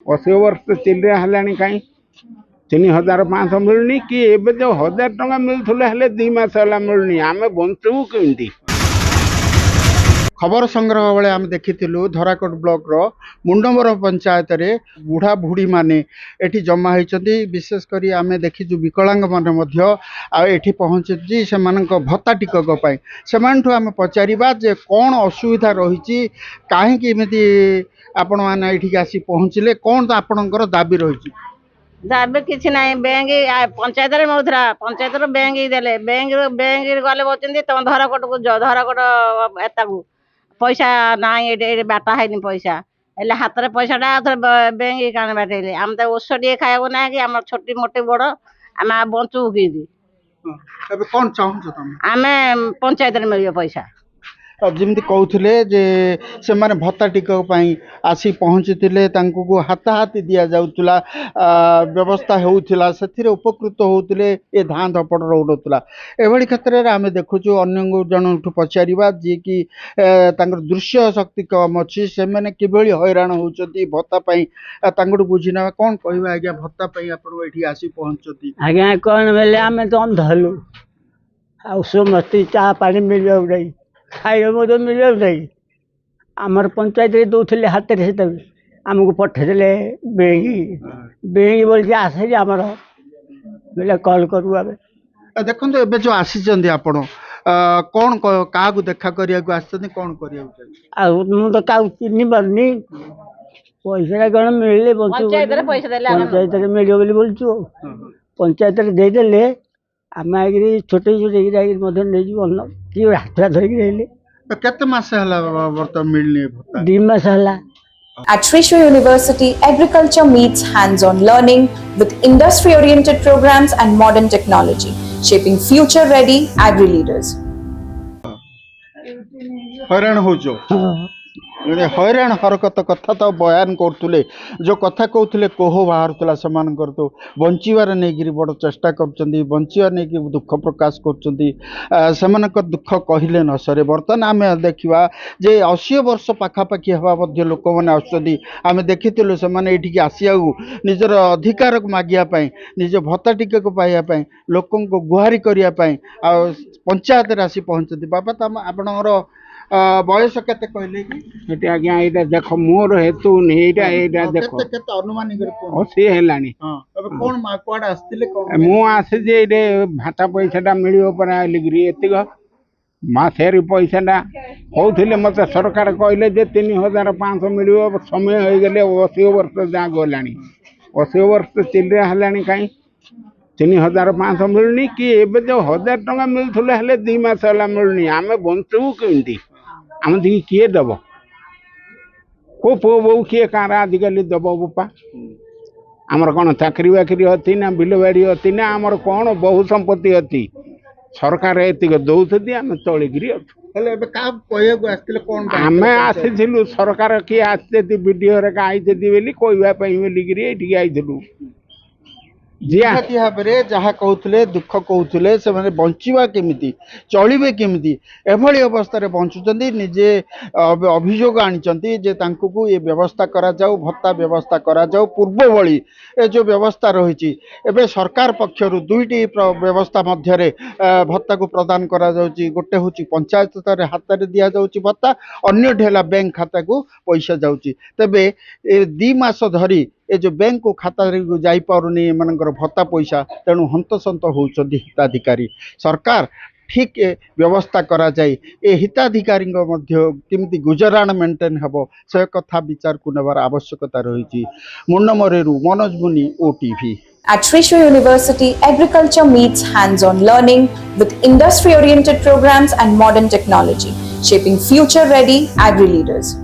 80 वर्ष चिल्ड्रे हेलानी कहीं 3500 मिलनी कि एबे जो 1000 टंका मिलथुले हेले 2 मास होला मिलनी आमे बंचबू केंती। खबर संग्रह बेले आम देखिलु धराकोट ब्लॉक रो मुंडमर पंचायत रे बुढ़ा बुढ़ी माने एठी जमा होती। विशेषकर आम देखीचु विकलांग मान एठी पहुँची से भत्ता टिकक से आम पचारिबा जे कौन असुविधा रही कहीं आपण मैंने ये आसी पहुँचले कौन तो आपणकर दाबी रही दाबी किसी ना बैंक पंचायत मिलूला पंचायत बैंक देले बैंक गले बोलते तुम धराकोट को जाओ धराकोट एता पैसा ना ये बाटा है पैसा हेल्ले हाथ में पैसाटा बैंक कान बाटे आम तो ओष टे खाया ना कि आम छोटी मोटी बड़ आम बंचू कि कौन चाहूँ आम पंचायत मिल पैसा जमी कहते जे से माने भत्ता टिकक आसी पहुँची हाथाहाती दि जाऊला व्यवस्था होता से उपकृत होते ये धाँ धपड़ रोला एभली क्षेत्र में आम देखुचु अन्य जन पचारा जी कि दृश्य शक्ति कम अच्छी से मैंने किभली हैरान होती भत्ता बुझीना कौन कह आज्ञा भत्ता ये आसी पहुँचती आज्ञा कौन बेले आम तो अंधलु आमती चाह पानी मिल नहीं खाइबा मत मिल नहीं आमर पंचायत दौले हाथ से आमको पठेदे बैंक बैंक बोल आसे आमर बोले कल करूँ आम देखो ए जो आसी आपण कौन क्या देखा करा कौन कर क्या चिन्ह पारनी पैसा कौन मिले पंचायत मिले बोलचु पंचायत देदेले आम आई छोटे छोटे किए हाथ धरिक केते मास हला वर्तमान मिलनी 2 मास हला। At Trishul University, agriculture meets hands-on learning with industry-oriented programs and modern technology, shaping future-ready agri-leaders. हैरान हो जो हैरान हरकत कथा तो बयान करते जो कथा कहते कोह बाहर से तो बचार नहीं बड़ चेष्टा कर बचार नहीं दुख प्रकाश कर दुख कहले न सरे। बर्तमान आम देखा जे 80 वर्ष पाखापाखि हवा लोक मैंने आम देखी से आसिया निजर अधिकार को मागियापाई निज भत्ता टिकक पाइबापी लोक गुहारी करने पंचायत आसी पहुँचती। बाबा तो आपणर बयस केते कहले कि आज्ञा ये देख मोर हेतु देख अनुमानिक 80 हेलानी कौन कुआडे आसतिले कौन मु आसे जे भाता पैसाटा मिलियो पर आलिग्री एतिक मासेर पैसाटा होउथिले मते सरकार कहले जे 3500 मिलियो समय हो गेले 80 वर्ष जा गलानी 80 वर्ष चिल्ड्रे हेलानी कहीं 3500 मिलनी कि एबे जो 1000 टंका मिलथुले हेले 2 मास होला मिलनी आमे बंचबू केंती आम दी किए दब को पो बो किए कार आजिकल दब बोपा आमर कौन चाकरी बाकरी अच्छी ना बिल बाड़ी अच्छी ना आमर कौन बहु संपत्ति अच्छी सरकार एतिक दौथी आम चलिकी आम आसी सरकार किए आसती वीडियो आई कहवाई बोलिकी आईलु निहाती भाव जहाँ कहते दुख कहते से बंचा केमी चलिए केमी एभली अवस्था बंचुंट निजे अभियोग आनी ये व्यवस्था करा जाऊ भत्ता व्यवस्था करा जाऊ पूर्व भली ए जो व्यवस्था रही एवं सरकार पक्षर दुईटी व्यवस्था मध्य भत्ता को प्रदान करा जाउची गोटे हूँ पंचायत स्तर हाथ में दि जाउची भत्ता अन्यटी है बैंक खाता को पैसा जाउची तेबे 2 मास धरी ए जो बैंक को खाता जापारुनी एमनकर भत्ता पैसा तेणु हंतसंत होउछंती हिताधिकारी सरकार ठीक व्यवस्था करा जाए ए हिताधिकारी केमती गुजराण मेंटेन हेबो से कथा विचार को नेबार आवश्यकता रही। मुंडमरेरु मनोज मुनि OTV। At Trishul University, agriculture meets hands-on learning with industry-oriented programs and modern technology, shaping future-ready agri-leaders.